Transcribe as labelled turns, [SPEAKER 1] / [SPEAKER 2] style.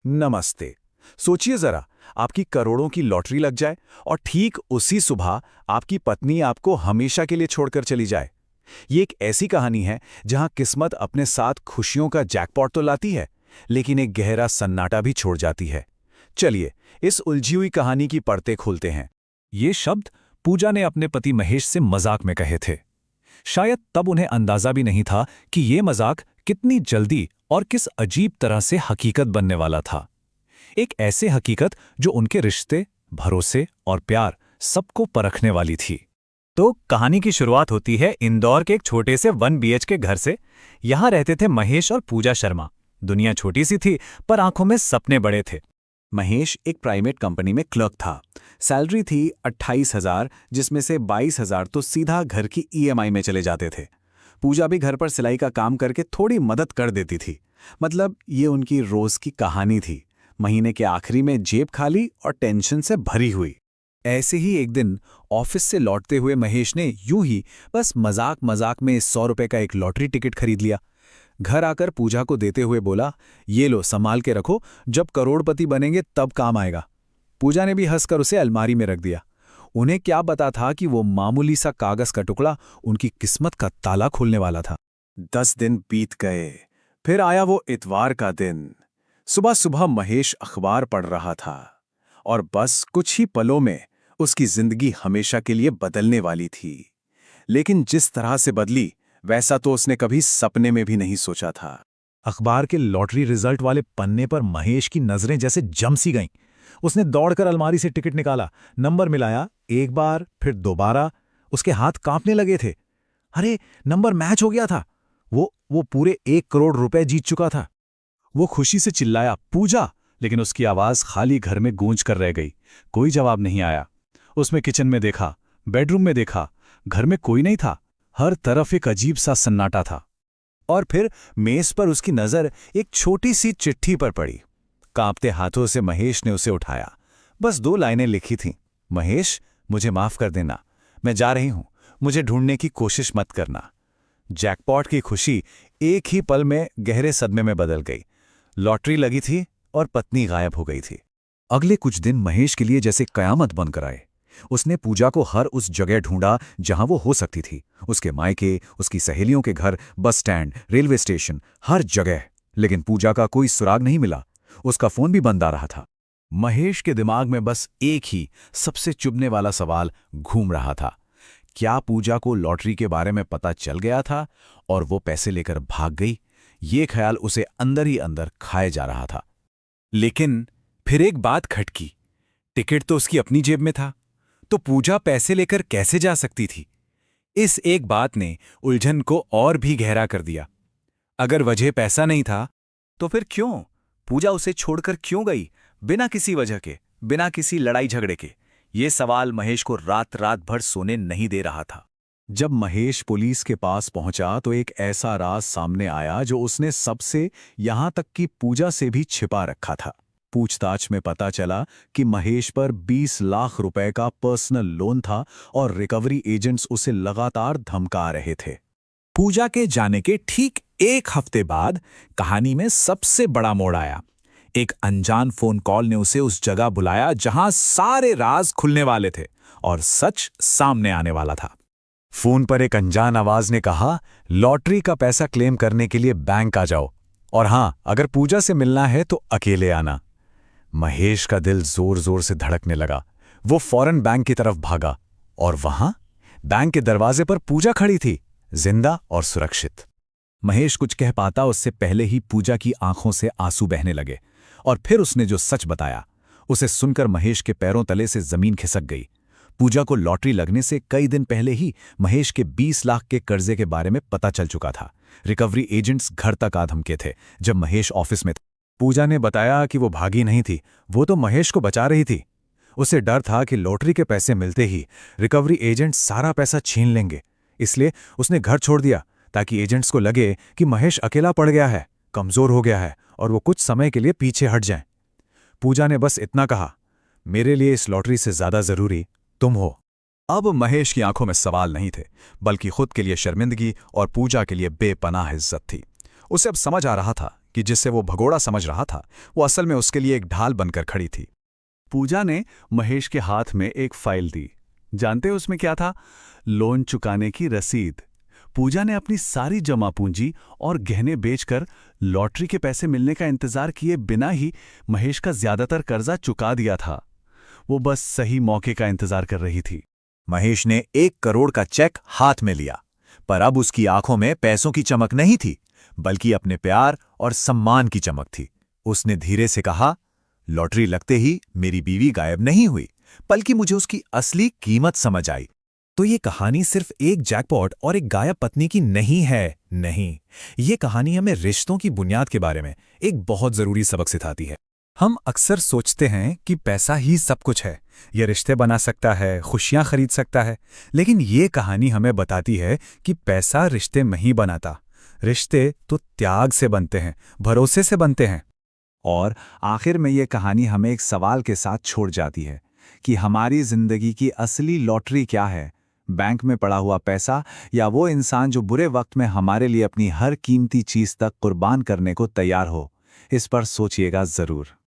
[SPEAKER 1] नमस्ते। सोचिए जरा, आपकी करोड़ों की लॉटरी लग जाए और ठीक उसी सुबह आपकी पत्नी आपको हमेशा के लिए छोड़कर चली जाए। ये एक ऐसी कहानी है जहां किस्मत अपने साथ खुशियों का जैकपॉट तो लाती है, लेकिन एक गहरा सन्नाटा भी छोड़ जाती है। चलिए, इस उलझी हुई कहानी की परतें खोलते हैं।
[SPEAKER 2] ये शब्द पूजा ने अपने पति महेश से मजाक में कहे थे। शायद तब उन्हें अंदाजा भी नहीं था कि ये मजाक कितनी जल्दी और किस अजीब तरह से हकीकत बनने वाला था। एक ऐसे हकीकत जो उनके रिश्ते, भरोसे और प्यार सबको परखने वाली थी।
[SPEAKER 3] तो कहानी की शुरुआत होती है इंदौर के एक छोटे से 1 BHK घर से। यहाँ रहते थे महेश और पूजा शर्मा। दुनिया छोटी सी थी पर आंखों में सपने बड़े थे।
[SPEAKER 1] महेश एक प्राइवेट कंपनी में क्लर्क था। सैलरी थी 28,000, जिसमें से 22,000 तो सीधा घर की EMI में चले जाते थे। पूजा भी घर पर सिलाई का काम करके थोड़ी मदद कर देती थी। मतलब ये उनकी रोज की कहानी थी। महीने के आखिरी में जेब खाली और टेंशन से भरी हुई।
[SPEAKER 2] ऐसे ही एक दिन ऑफिस से लौटते हुए महेश ने यूं ही बस मजाक मजाक में 100 रुपए का एक लॉटरी टिकट खरीद लिया। घर आकर पूजा को देते हुए बोला, ये लो, संभाल के रखो, जब करोड़पति बनेंगे तब काम आएगा। पूजा ने भी हंसकर उसे अलमारी में रख दिया। उन्हें क्या पता था कि वो मामूली सा कागज का टुकड़ा उनकी किस्मत का ताला खोलने वाला था।
[SPEAKER 1] 10 दिन बीत गए। फिर आया वो इतवार का दिन। सुबह सुबह महेश अखबार पढ़ रहा था और बस कुछ ही पलों में उसकी जिंदगी हमेशा के लिए बदलने वाली थी। लेकिन जिस तरह से बदली, वैसा तो उसने कभी सपने में भी नहीं सोचा था।
[SPEAKER 2] अखबार के लॉटरी रिजल्ट वाले पन्ने पर महेश की नजरें जैसे जम सी गईं। उसने दौड़कर अलमारी से टिकट निकाला, नंबर मिलाया, एक बार फिर दोबारा। उसके हाथ कांपने लगे थे। अरे, नंबर मैच हो गया था। वो पूरे 1 करोड़ रुपए जीत चुका था। वो खुशी से चिल्लाया, पूजा, लेकिन उसकी आवाज खाली घर में गूंज कर रह गई। कोई जवाब नहीं आया। उसमें किचन में देखा, बेडरूम में देखा, घर में कोई नहीं था। हर तरफ एक अजीब सा सन्नाटा था।
[SPEAKER 1] और फिर मेज पर उसकी नजर एक छोटी सी चिट्ठी पर पड़ी। कांपते हाथों से महेश ने उसे उठाया। बस 2 लाइनें लिखी थीं। महेश, मुझे माफ कर देना, मैं जा रही हूं, मुझे ढूंढने की कोशिश मत करना। जैकपॉट की खुशी एक ही पल में गहरे सदमे में बदल गई। लॉटरी लगी थी और पत्नी गायब हो गई थी।
[SPEAKER 2] अगले कुछ दिन महेश के लिए जैसे कयामत बनकर आए। उसने पूजा को हर उस जगह ढूंढा जहां वो हो सकती थी। उसके मायके, उसकी सहेलियों के घर, बस स्टैंड, रेलवे स्टेशन, हर जगह। लेकिन पूजा का कोई सुराग नहीं मिला। उसका फोन भी बंद आ रहा था। महेश के दिमाग में बस एक ही सबसे चुभने वाला सवाल घूम रहा था। क्या पूजा को लॉटरी के बारे में पता चल गया था और वो पैसे लेकर भाग गई? ये ख्याल उसे अंदर ही अंदर खाए जा रहा था।
[SPEAKER 1] लेकिन फिर एक बात खटकी। टिकट तो उसकी अपनी जेब में था, तो पूजा पैसे लेकर कैसे जा सकती थी? इस एक बात ने उलझन को और भी गहरा कर दिया। अगर वजह पैसा नहीं था, तो फिर क्यों पूजा उसे छोड़कर क्यों गई, बिना किसी वजह के, बिना किसी लड़ाई झगड़े के? ये सवाल महेश को रात रात भर सोने नहीं दे रहा था।
[SPEAKER 2] जब महेश पुलिस के पास पहुंचा तो एक ऐसा राज सामने आया जो उसने सबसे, यहां तक कि पूजा से भी छिपा रखा था। पूछताछ में पता चला कि महेश पर 20 लाख रुपए का पर्सनल लोन था और रिकवरी एजेंट्स उसे लगातार धमका रहे थे। पूजा के जाने के ठीक 1 हफ्ते बाद कहानी में सबसे बड़ा मोड़ आया। एक अनजान फोन कॉल ने उसे उस जगह बुलाया जहां सारे राज खुलने वाले थे और सच सामने आने वाला था। फोन पर एक अनजान आवाज ने कहा, लॉटरी का पैसा क्लेम करने के लिए बैंक आ जाओ, और हां, अगर पूजा से मिलना है तो अकेले आना। महेश का दिल जोर जोर से धड़कने लगा। वो फौरन बैंक की तरफ भागा और वहां बैंक के दरवाजे पर पूजा खड़ी थी, जिंदा और सुरक्षित। महेश कुछ कह पाता उससे पहले ही पूजा की आंखों से आंसू बहने लगे और फिर उसने जो सच बताया, उसे सुनकर महेश के पैरों तले से जमीन खिसक गई। पूजा को लॉटरी लगने से कई दिन पहले ही महेश के 20 लाख के कर्जे के बारे में पता चल चुका था। रिकवरी एजेंट्स घर तक आ धमके थे जब महेश ऑफिस में था। पूजा ने बताया कि वो भागी नहीं थी, वो तो महेश को बचा रही थी। उसे डर था कि लॉटरी के पैसे मिलते ही रिकवरी एजेंट्स सारा पैसा छीन लेंगे, इसलिए उसने घर छोड़ दिया ताकि एजेंट्स को लगे कि महेश अकेला पड़ गया है, कमजोर हो गया है और वो कुछ समय के लिए पीछे हट जाएं। पूजा ने बस इतना कहा, मेरे लिए इस लॉटरी से ज्यादा जरूरी तुम हो। अब महेश की आंखों में सवाल नहीं थे, बल्कि खुद के लिए शर्मिंदगी और पूजा के लिए बेपनाह इज्जत थी। उसे अब समझ आ रहा था कि जिसे वो भगोड़ा समझ रहा था वो असल में उसके लिए एक ढाल बनकर खड़ी थी। पूजा ने महेश के हाथ में एक फाइल दी। जानते उसमें क्या था? लोन चुकाने की रसीद। पूजा ने अपनी सारी जमा पूंजी और गहने बेचकर लॉटरी के पैसे मिलने का इंतजार किए बिना ही महेश का ज्यादातर कर्जा चुका दिया था। वो बस सही मौके का इंतजार कर रही थी।
[SPEAKER 4] महेश ने 1 करोड़ का चेक हाथ में लिया, पर अब उसकी आंखों में पैसों की चमक नहीं थी, बल्कि अपने प्यार और सम्मान की चमक थी। उसने धीरे से कहा, लॉटरी लगते ही मेरी बीवी गायब नहीं हुई, बल्कि मुझे उसकी असली कीमत समझ आई।
[SPEAKER 3] तो ये कहानी सिर्फ एक जैकपॉट और एक गायब पत्नी की नहीं है। नहीं, ये कहानी हमें रिश्तों की बुनियाद के बारे में एक बहुत जरूरी सबक सिखाती है। हम अक्सर सोचते हैं कि पैसा ही सब कुछ है, ये रिश्ते बना सकता है, खुशियां खरीद सकता है, लेकिन ये कहानी हमें बताती है कि पैसा रिश्ते नहीं बनाता। रिश्ते तो त्याग से बनते हैं, भरोसे से बनते हैं।
[SPEAKER 2] और आखिर में ये कहानी हमें एक सवाल के साथ छोड़ जाती है कि हमारी जिंदगी की असली लॉटरी क्या है? बैंक में पड़ा हुआ पैसा या वो इंसान जो बुरे वक्त में हमारे लिए अपनी हर कीमती चीज तक कुर्बान करने को तैयार हो? इस पर सोचिएगा जरूर।